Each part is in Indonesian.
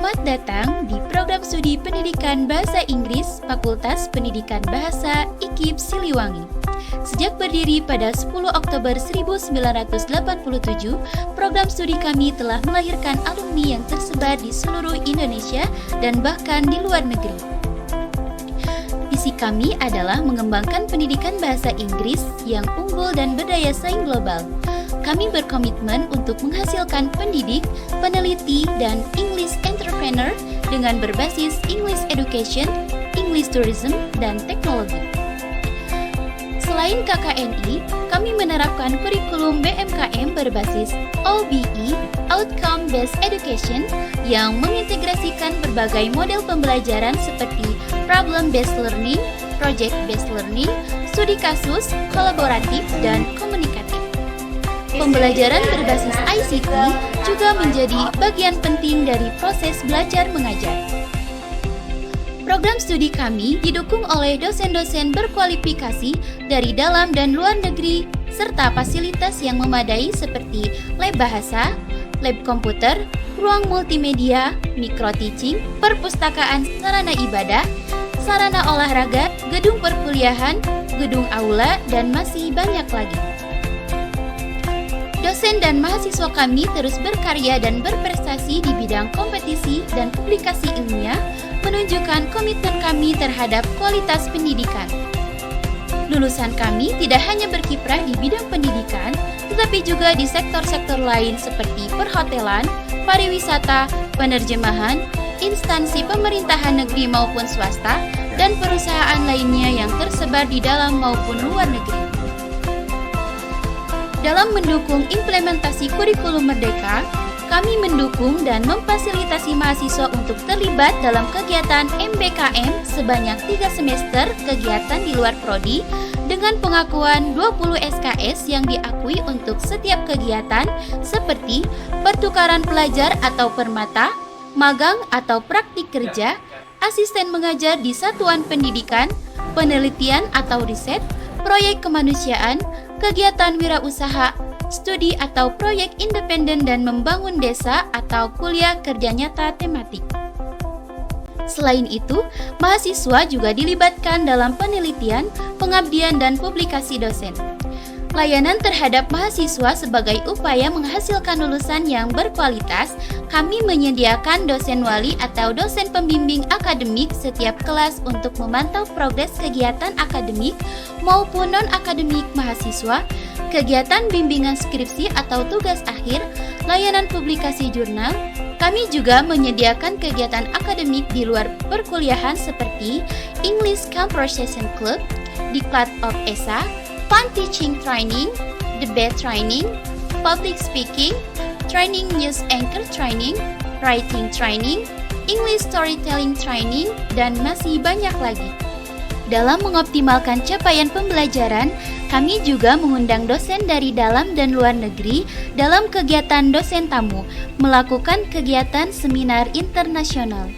Selamat datang di program studi Pendidikan Bahasa Inggris Fakultas Pendidikan Bahasa IKIP Siliwangi. Sejak berdiri pada 10 Oktober 1987, program studi kami telah melahirkan alumni yang tersebar di seluruh Indonesia dan bahkan di luar negeri. Visi kami adalah mengembangkan pendidikan bahasa Inggris yang unggul dan berdaya saing global. Kami berkomitmen untuk menghasilkan pendidik, peneliti, dan English entrepreneur dengan berbasis English education, English tourism, dan teknologi. Selain KKNI, kami menerapkan kurikulum BMKM berbasis OBE, Outcome Based Education, yang mengintegrasikan berbagai model pembelajaran seperti Problem Based Learning, Project Based Learning, studi kasus, kolaboratif, dan komunikatif. Pembelajaran berbasis ICT juga menjadi bagian penting dari proses belajar mengajar. Program studi kami didukung oleh dosen-dosen berkualifikasi dari dalam dan luar negeri, serta fasilitas yang memadai seperti lab bahasa, lab komputer, ruang multimedia, micro-teaching, perpustakaan, sarana ibadah, sarana olahraga, gedung perkuliahan, gedung aula, dan masih banyak lagi. Dosen dan mahasiswa kami terus berkarya dan berprestasi di bidang kompetisi dan publikasi ilmiah, menunjukkan komitmen kami terhadap kualitas pendidikan. Lulusan kami tidak hanya berkiprah di bidang pendidikan, tetapi juga di sektor-sektor lain seperti perhotelan, pariwisata, penerjemahan, instansi pemerintahan negeri maupun swasta, dan perusahaan lainnya yang tersebar di dalam maupun luar negeri. Dalam mendukung implementasi kurikulum Merdeka, kami mendukung dan memfasilitasi mahasiswa untuk terlibat dalam kegiatan MBKM sebanyak 3 semester kegiatan di luar prodi dengan pengakuan 20 SKS yang diakui untuk setiap kegiatan seperti pertukaran pelajar atau permata, magang atau praktik kerja, asisten mengajar di satuan pendidikan, penelitian atau riset, proyek kemanusiaan, kegiatan wirausaha, studi atau proyek independen dan membangun desa atau kuliah kerja nyata tematik. Selain itu, mahasiswa juga dilibatkan dalam penelitian, pengabdian, dan publikasi dosen. Layanan terhadap mahasiswa sebagai upaya menghasilkan lulusan yang berkualitas, kami menyediakan dosen wali atau dosen pembimbing akademik setiap kelas untuk memantau progres kegiatan akademik maupun non-akademik mahasiswa, kegiatan bimbingan skripsi atau tugas akhir, layanan publikasi jurnal. Kami juga menyediakan kegiatan akademik di luar perkuliahan seperti English Conversation Club, Diklat of ESA, Fun Teaching Training, Debate Training, Public Speaking, Training News Anchor Training, Writing Training, English Storytelling Training, dan masih banyak lagi. Dalam mengoptimalkan capaian pembelajaran, kami juga mengundang dosen dari dalam dan luar negeri dalam kegiatan dosen tamu, melakukan kegiatan seminar internasional.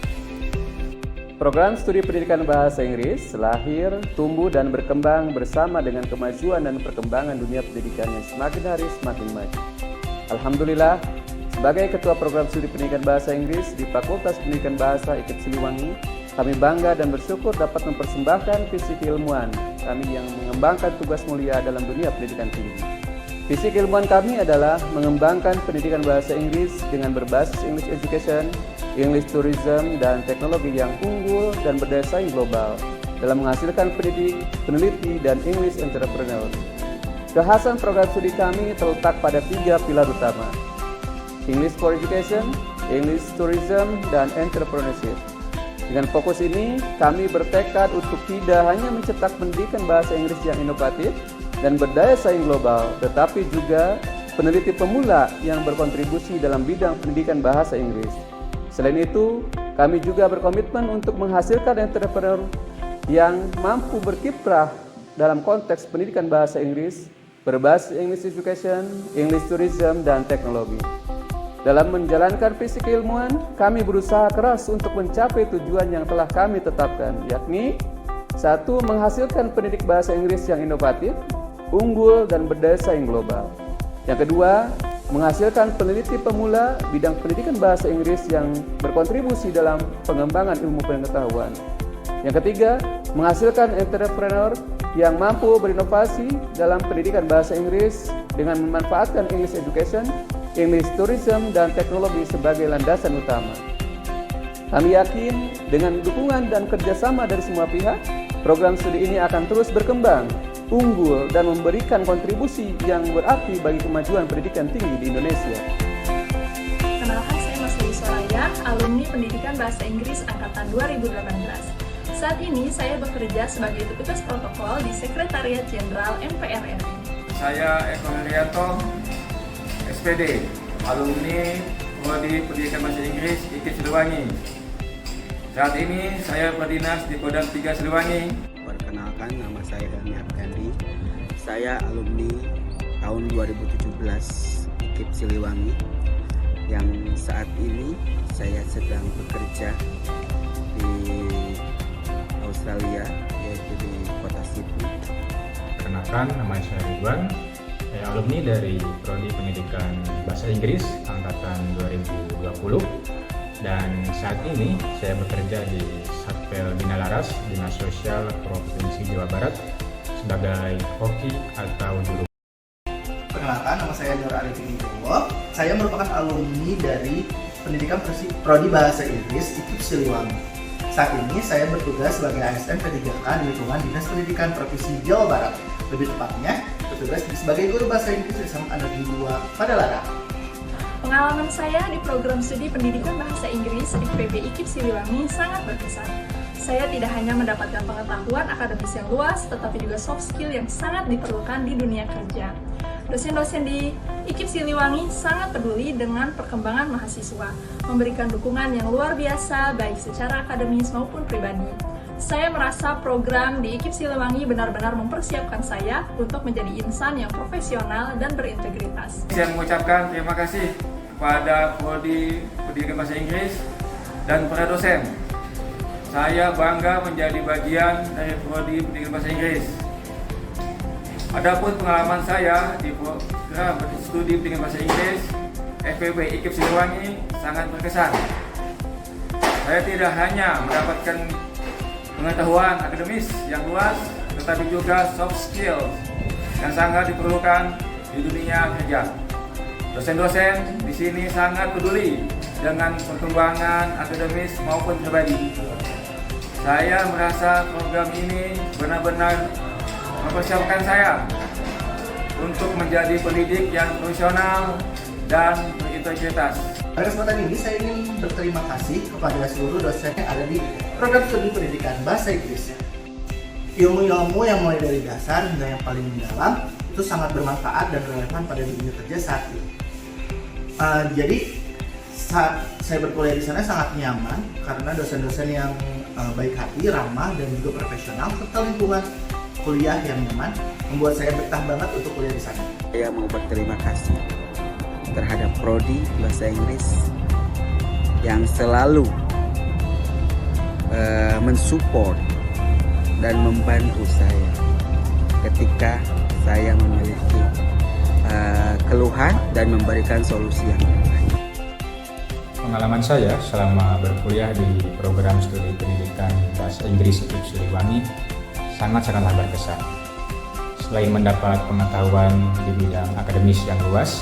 Program studi pendidikan bahasa Inggris lahir, tumbuh, dan berkembang bersama dengan kemajuan dan perkembangan dunia pendidikan yang semakin hari semakin maju. Alhamdulillah, sebagai Ketua Program Studi Pendidikan Bahasa Inggris di Fakultas Pendidikan Bahasa IKIP Siliwangi, kami bangga dan bersyukur dapat mempersembahkan visi keilmuan kami yang mengembangkan tugas mulia dalam dunia pendidikan tinggi. Visi keilmuan kami adalah mengembangkan pendidikan bahasa Inggris dengan berbasis English education, English tourism, dan teknologi yang unggul dan berdaya saing global dalam menghasilkan pendidik, peneliti, dan English entrepreneur. Kekhasan program studi kami terletak pada 3 pilar utama: English for education, English tourism, dan entrepreneurship. Dengan fokus ini, kami bertekad untuk tidak hanya mencetak pendidikan bahasa Inggris yang inovatif dan berdaya saing global, tetapi juga peneliti pemula yang berkontribusi dalam bidang pendidikan bahasa Inggris. Selain itu, kami juga berkomitmen untuk menghasilkan entrepreneur yang mampu berkiprah dalam konteks pendidikan bahasa Inggris, berbasis English education, English tourism, dan teknologi. Dalam menjalankan visi keilmuan, kami berusaha keras untuk mencapai tujuan yang telah kami tetapkan, yakni 1. Menghasilkan pendidik bahasa Inggris yang inovatif, unggul, dan berdaya saing global. Yang kedua, menghasilkan peneliti pemula bidang pendidikan bahasa Inggris yang berkontribusi dalam pengembangan ilmu pengetahuan. Yang ketiga, menghasilkan entrepreneur yang mampu berinovasi dalam pendidikan bahasa Inggris dengan memanfaatkan English Education, English Tourism, dan teknologi sebagai landasan utama. Kami yakin dengan dukungan dan kerjasama dari semua pihak, program studi ini akan terus berkembang, unggul, dan memberikan kontribusi yang berarti bagi kemajuan pendidikan tinggi di Indonesia. Kenalkan, saya Mas Soraya, alumni Pendidikan Bahasa Inggris Angkatan 2018. Saat ini saya bekerja sebagai petugas protokol di Sekretariat Jenderal MPR RI. Saya Eko Herianto, SPD, alumni Prodi Pendidikan Bahasa Inggris IKIP Siliwangi. Saat ini saya berdinas di Kodam 3 Siliwangi. Perkenalkan, nama saya Dani Abdandi. Saya alumni tahun 2017 IKIP Siliwangi, yang saat ini saya sedang bekerja di Australia, yaitu di kota Sydney. Perkenalkan, nama saya Ridwan. Saya alumni dari Prodi Pendidikan Bahasa Inggris Angkatan 2020. Dan saat ini saya bekerja di Satpel Bina Laras, Dinas Sosial Provinsi Jawa Barat sebagai hoki atau juru. Perkenalkan, nama saya Nur Arifin Wibowo. Saya merupakan alumni dari Pendidikan Prodi Bahasa Inggris IKIP Siliwangi. Saat ini saya bertugas sebagai ASN P3K di lingkungan Dinas Pendidikan Provinsi Jawa Barat. Lebih tepatnya, bertugas sebagai guru bahasa Inggris di SMA Negeri 2 Padalarang. Pengalaman saya di program studi pendidikan bahasa Inggris di PB IKIP Siliwangi sangat berkesan. Saya tidak hanya mendapatkan pengetahuan akademis yang luas, tetapi juga soft skill yang sangat diperlukan di dunia kerja. Dosen-dosen di IKIP Siliwangi sangat peduli dengan perkembangan mahasiswa, memberikan dukungan yang luar biasa baik secara akademis maupun pribadi. Saya merasa program di IKIP Siliwangi benar-benar mempersiapkan saya untuk menjadi insan yang profesional dan berintegritas. Saya mengucapkan terima kasih kepada Prodi Pendidikan Bahasa Inggris dan para dosen. Saya bangga menjadi bagian dari Prodi Pendidikan Bahasa Inggris. Adapun pengalaman saya di program studi pendidikan bahasa Inggris FPB IKIP Siliwangi sangat berkesan. Saya tidak hanya mendapatkan pengetahuan akademis yang luas, tetapi juga soft skill yang sangat diperlukan di dunia kerja. Dosen-dosen di sini sangat peduli dengan perkembangan akademis maupun pribadi. Saya merasa program ini benar-benar mempersiapkan saya untuk menjadi pendidik yang profesional dan berintegritas. Pada kesempatan ini saya ingin berterima kasih kepada seluruh dosen yang ada di program studi pendidikan bahasa Inggris. Ilmu-ilmu yang mulai dari dasar hingga yang paling mendalam itu sangat bermanfaat dan relevan pada dunia kerja saat ini. Jadi saat saya berkuliah di sana sangat nyaman karena dosen-dosen yang baik hati, ramah, dan juga profesional, serta lingkungan kuliah yang nyaman membuat saya betah banget untuk kuliah di sana. Saya mau berterima kasih terhadap Prodi Bahasa Inggris yang selalu mensupport dan membantu saya ketika saya memiliki keluhan dan memberikan solusi yang terbaik. Pengalaman saya selama berkuliah di program studi pendidikan bahasa Inggris IKIP Siliwangi sangat-sangatlah berkesan. Selain mendapat pengetahuan di bidang akademis yang luas,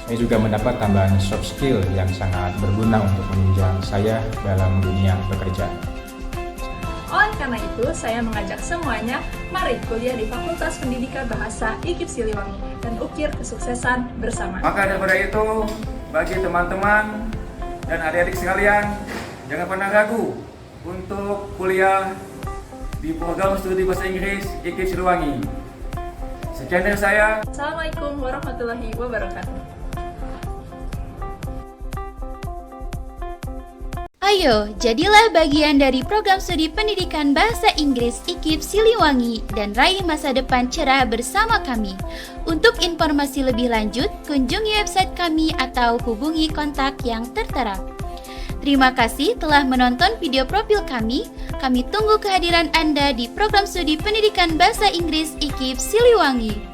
saya juga mendapat tambahan soft skill yang sangat berguna untuk menunjang saya dalam dunia pekerjaan. Oleh karena itu, saya mengajak semuanya, mari kuliah di Fakultas Pendidikan Bahasa IKIP Siliwangi dan ukir kesuksesan bersama. Maka daripada itu, bagi teman-teman dan adik-adik sekalian, jangan pernah ragu untuk kuliah di program studi bahasa Inggris IKIP Siliwangi. Sekian dari saya. Assalamualaikum warahmatullahi wabarakatuh. Ayo, jadilah bagian dari program studi pendidikan bahasa Inggris IKIP Siliwangi dan raih masa depan cerah bersama kami. Untuk informasi lebih lanjut, kunjungi website kami atau hubungi kontak yang tertera. Terima kasih telah menonton video profil kami. Kami tunggu kehadiran Anda di program studi pendidikan bahasa Inggris IKIP Siliwangi.